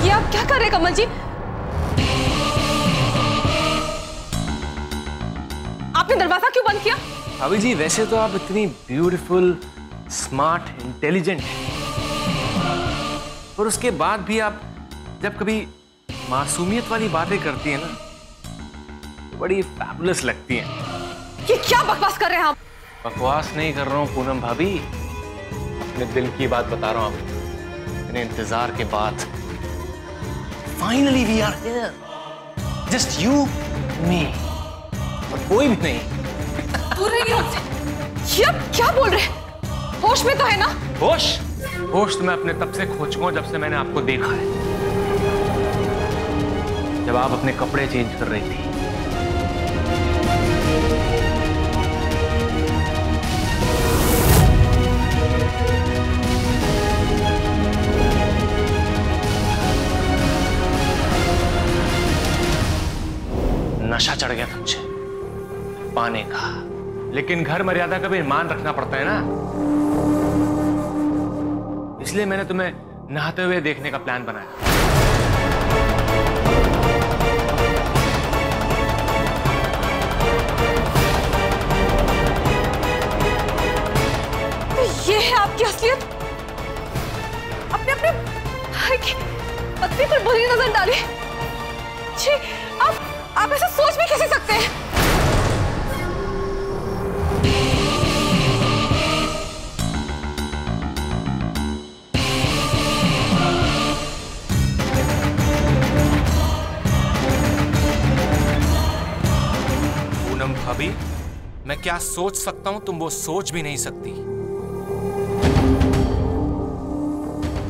ये आप क्या कर रहे हैं कमल जी? आपने दरवाजा क्यों बंद किया? भाभी जी, वैसे तो आप इतनी ब्यूटीफुल, स्मार्ट, इंटेलिजेंट हैं, और उसके बाद भी आप जब कभी मासूमियत वाली बातें करती हैं ना, तो बड़ी फैबुलस लगती हैं। ये क्या बकवास कर रहे हैं आप? बकवास नहीं कर रहा हूँ पूनम भाभी, अपने दिल की बात बता रहा हूँ आपको। इतने इंतजार के बाद finally we are here, just you, me, और कोई भी नहीं। दूर रहिए हमसे। ये आप क्या बोल रहे हैं? होश में तो है ना? होश? होश तो मैं अपने तब से खो चुका हूं जब से मैंने आपको देखा है, जब आप अपने कपड़े चेंज कर रही थी। नशा चढ़ गया था मुझे पाने का, लेकिन घर मर्यादा का भी मान रखना पड़ता है ना, इसलिए मैंने तुम्हें नहाते हुए देखने का प्लान बनाया। तो ये है आपकी असलियत? अपने अपने भाई की पत्नी पर बुरी नजर डाली? जी, आप ऐसा सोच भी कैसे सकते हैं? पूनम भाभी, मैं क्या सोच सकता हूं तुम वो सोच भी नहीं सकती।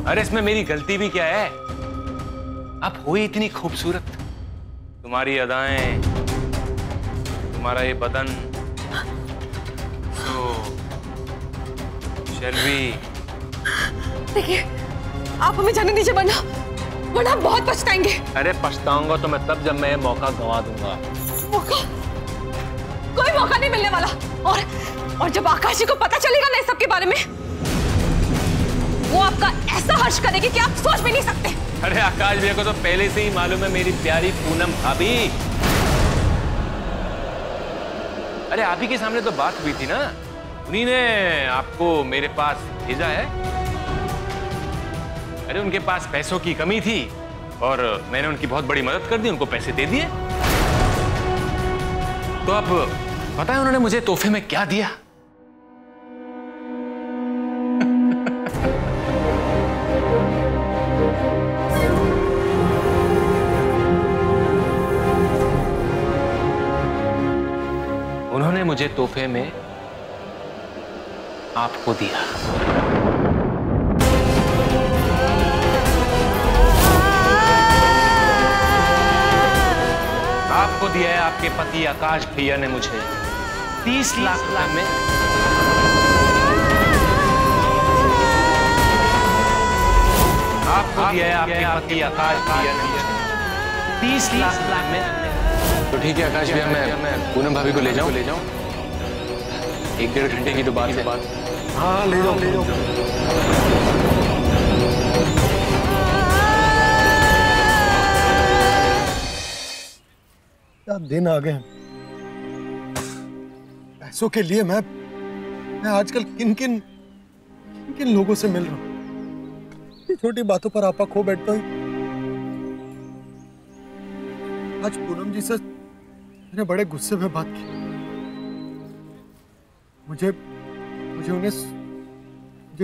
अरे इसमें मेरी गलती भी क्या है? आप हो ही इतनी खूबसूरत, तुम्हारी अदाएं, तुम्हारा ये बदन, तो शर्वी। देखिए, आप हमें जाने दीजिए, वरना आप बहुत पछताएंगे। अरे पछताऊंगा तो मैं तब जब मैं ये मौका गंवा दूंगा। मौका? कोई मौका नहीं मिलने वाला। और जब आकाश जी को पता चलेगा ना इस सब के बारे में, वो आपका ऐसा हर्ष करेगी कि आप सोच भी नहीं सकते। अरे आकाश भैया को तो पहले से ही मालूम है मेरी प्यारी पूनम भाभी। अरे आप ही के सामने तो बात हुई थी ना, उन्हीं ने आपको मेरे पास भेजा है। अरे उनके पास पैसों की कमी थी और मैंने उनकी बहुत बड़ी मदद कर दी, उनको पैसे दे दिए। तो अब पता है उन्होंने मुझे तोहफे में क्या दिया? उन्होंने मुझे तोहफे में आपको दिया। आपको दिया है आपके पति आकाश भैया ने मुझे 30 लाख रुपए में। आपको दिया है आपके पति आकाश भैया ने मुझे 30 लाख में। तो ठीक है आकाश भैया, मैं पूनम भाभी को ले जाऊं? 1-1.5 घंटे की तो बात है। हाँ ले जाओ, ले जाओ। क्या दिन आ गए हैं। पैसों के लिए मैं आजकल किन किन लोगों से मिल रहा हूँ। छोटी बातों पर आपा खो बैठता हूँ। आज पूनम जी से मैंने बड़े गुस्से में बात की। मुझे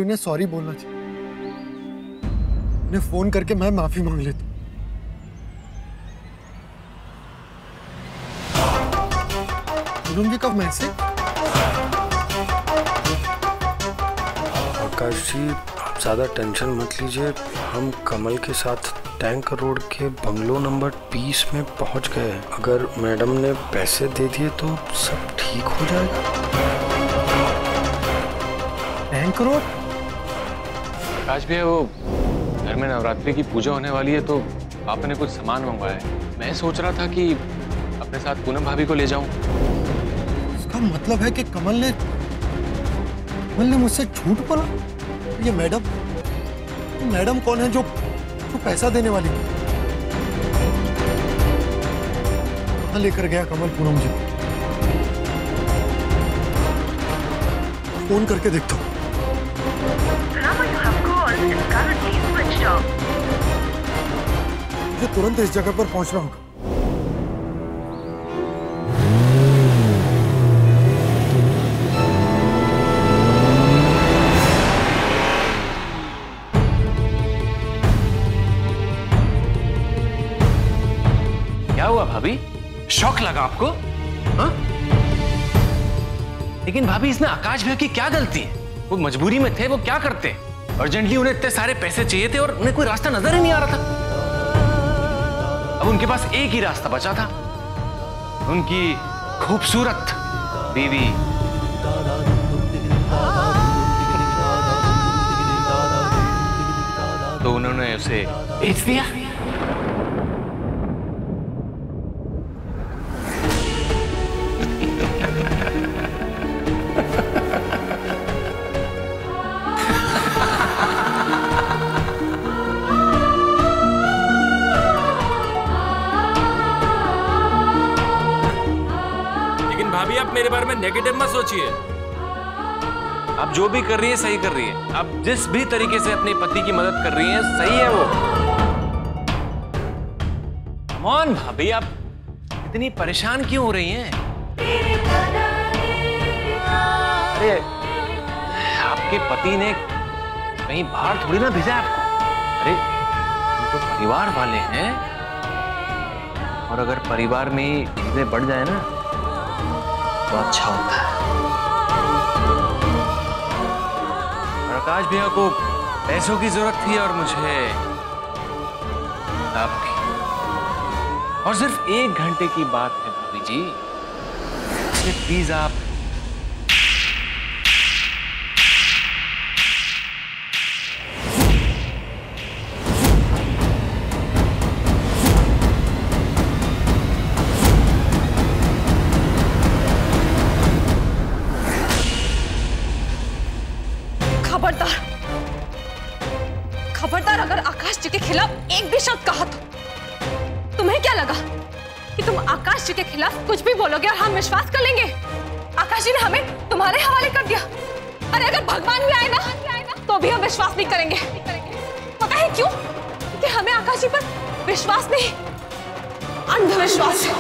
उन्हें सॉरी बोलना चाहिए। उन्हें फोन करके मैं माफी मांग लेता हूँ। पूनम जी का मैसेज। आकाश जी, आप ज्यादा टेंशन मत लीजिए। हम कमल के साथ टैंक रोड के बंगलो नंबर 20 में पहुंच गए हैं। अगर मैडम ने पैसे दे दिए तो सब ठीक हो जाएगा। Tank road? आकाश भैया, वो घर में नवरात्रि की पूजा होने वाली है तो आपने कुछ सामान मंगवाया है। मैं सोच रहा था कि अपने साथ पूनम भाभी को ले जाऊं। इसका मतलब है कि कमल ने मुझसे झूठ बोला। ये मैडम कौन है जो तू पैसा देने वाली कहाँ लेकर गया कमल पूनम जी? फोन करके देखता हूँ। मुझे तुरंत इस जगह पर पहुंचना होगा। क्या हुआ भाभी? शॉक लगा आपको? हाँ? लेकिन भाभी इसमें आकाश भैया की क्या गलती है? वो मजबूरी में थे, वो क्या करते? अर्जेंटली उन्हें इतने सारे पैसे चाहिए थे और उन्हें कोई रास्ता नजर ही नहीं आ रहा था। अब उनके पास एक ही रास्ता बचा था, उनकी खूबसूरत बीवी। तो उन्होंने उसे बेच दिया। भाभी आप मेरे बारे में नेगेटिव मत सोचिए। आप जो भी कर रही है सही कर रही है। आप जिस भी तरीके से अपने पति की मदद कर रही हैं सही है वो। कमॉन भाभी, आप इतनी परेशान क्यों हो रही हैं? अरे आपके पति ने कहीं बाहर थोड़ी ना भेजा आपको। अरे हम तो परिवार वाले हैं, और अगर परिवार में ही चीजें बढ़ जाए ना तो अच्छा होता है। आकाश भैया को पैसों की जरूरत थी और मुझे आपकी। और सिर्फ 1 घंटे की बात है भाभी जी, प्लीज आप खबरदार अगर आकाश जी के खिलाफ एक भी शब्द कहा तो तुम्हें क्या लगा कि तुम आकाश जी के खिलाफ कुछ भी बोलोगे और हम विश्वास कर लेंगे? आकाश जी ने हमें तुम्हारे हवाले कर दिया। अरे अगर भगवान भी आए ना तो भी हम विश्वास नहीं करेंगे। पता है क्यों? क्योंकि हमें आकाश जी पर विश्वास नहीं, अंधविश्वास है।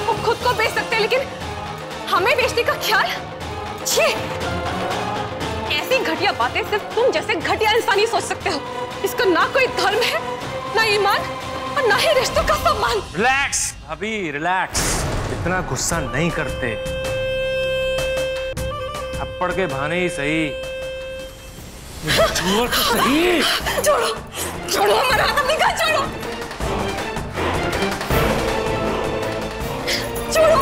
वो खुद को बेच सकते हैं लेकिन हमें बेचने का ख्याल? छी! ऐसी घटिया बातें सिर्फ तुम जैसे घटिया इंसान ही सोच सकते हो। इसका ना कोई धर्म है, ना ईमान, और ना ही रिश्तों का सम्मान। रिलैक्स भाभी, रिलैक्स। इतना गुस्सा नहीं करते। थप्पड़ के बहाने ही सही। छोड़ तो सही। छोड़ो, छोड़ो हमारा हाथ अपनी गाल छोड़ो। छोड़ो।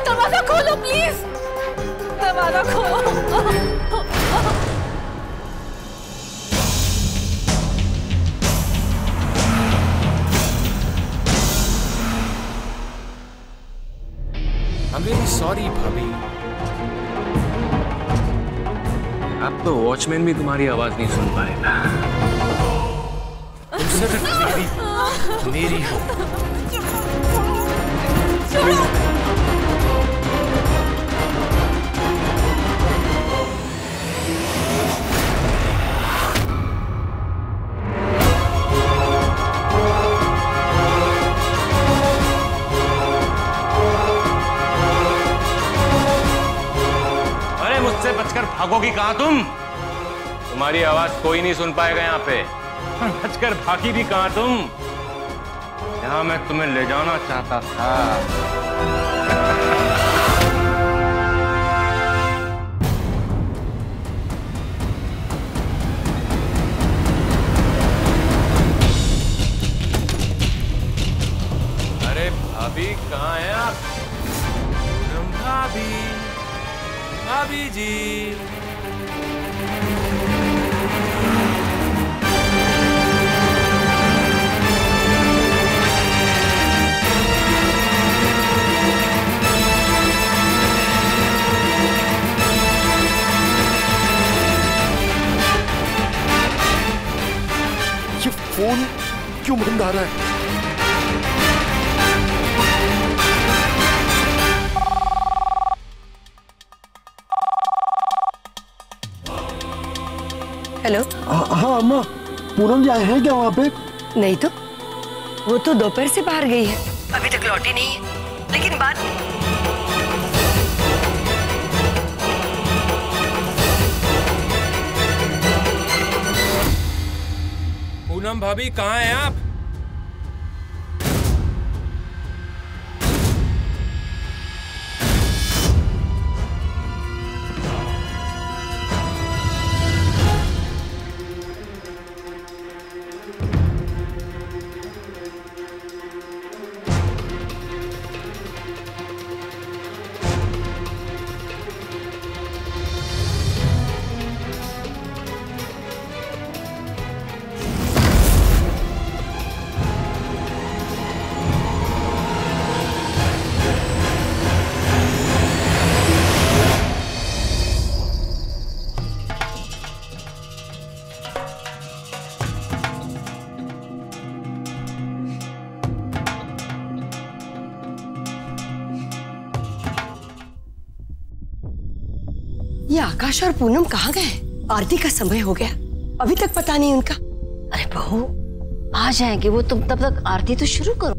दरवाजा खोलो प्लीज, दरवाजा खोलो। I'm really sorry भाभी। अब तो वॉचमैन भी तुम्हारी आवाज नहीं सुन पाएगा। तुम मेरी हो। मुझसे बचकर भागोगी कहां तुम? तुम्हारी आवाज कोई नहीं सुन पाएगा यहाँ पे। बचकर भागी भी कहां तुम? यहाँ मैं तुम्हें ले जाना चाहता था। कहाँ हैं आप? पूनम भाभी, भाभी जी। ये फोन क्यों बंद आ रहा है? हेलो। हाँ अम्मा, पूनम जी आए हैं क्या वहाँ पे? नहीं तो, वो तो दोपहर से बाहर गई है, अभी तक लौटी नहीं है। लेकिन बात पूनम भाभी कहाँ हैं आप? ये आकाश और पूनम कहाँ गए? आरती का समय हो गया, अभी तक पता नहीं उनका। अरे बहू, आ जाएंगे वो, तुम तब तक आरती तो शुरू करो।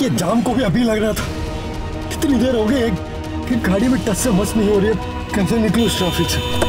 ये जाम को भी अभी लग रहा था। कितनी देर हो गई कि गाड़ी में टच से मस नहीं हो रही है। कैसे निकलूं इस ट्रैफिक से?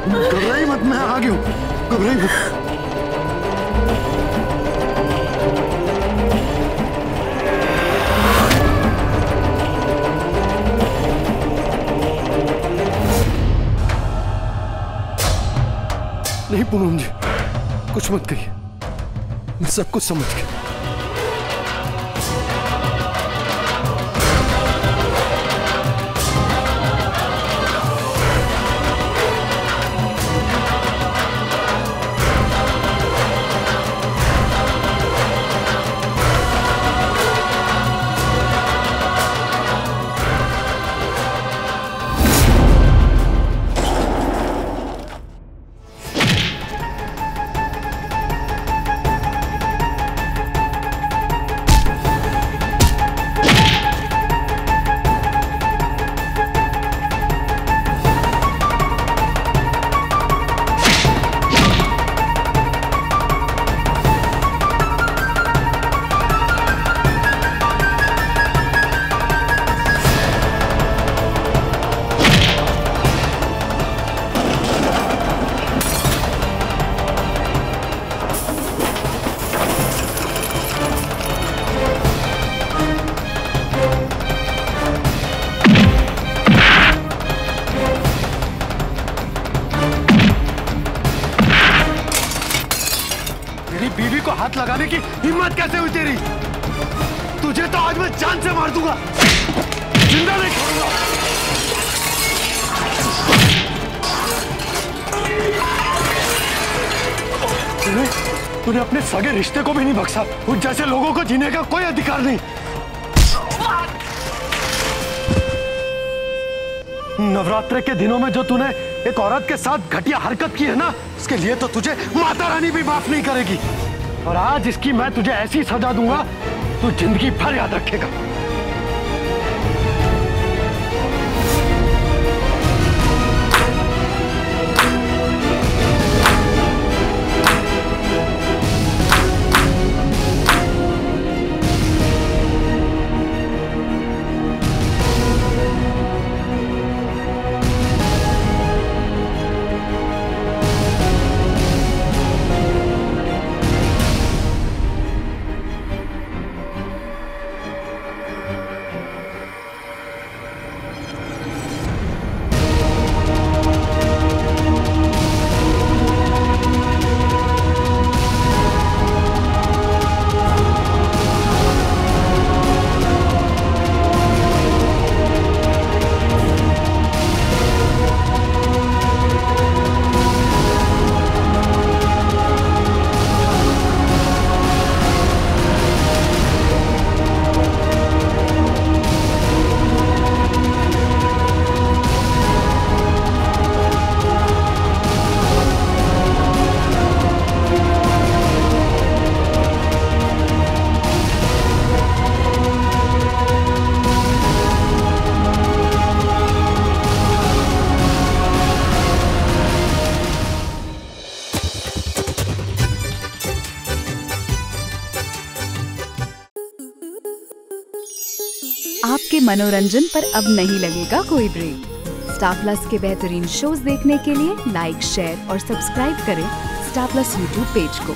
घबराई मत, मैं आ गया हूँ, घबराई मत। नहीं पूनम जी, कुछ मत कहिए, मैं सब कुछ समझ गया। बीवी को हाथ लगाने की हिम्मत कैसे हुई तेरी? तुझे तो आज मैं जान से मार दूंगा, जिंदा नहीं छोड़ूंगा। तूने अपने सगे रिश्ते को भी नहीं बख्शा। उन जैसे लोगों को जीने का कोई अधिकार नहीं। नवरात्रे के दिनों में जो तूने एक औरत के साथ घटिया हरकत की है ना, उसके लिए तो तुझे माता रानी भी माफ नहीं करेगी। और आज इसकी मैं तुझे ऐसी सजा दूंगा, तू जिंदगी भर याद रखेगा। आपके मनोरंजन पर अब नहीं लगेगा कोई ब्रेक। स्टार प्लस के बेहतरीन शोज देखने के लिए लाइक, शेयर और सब्सक्राइब करें स्टार प्लस यूट्यूब पेज को।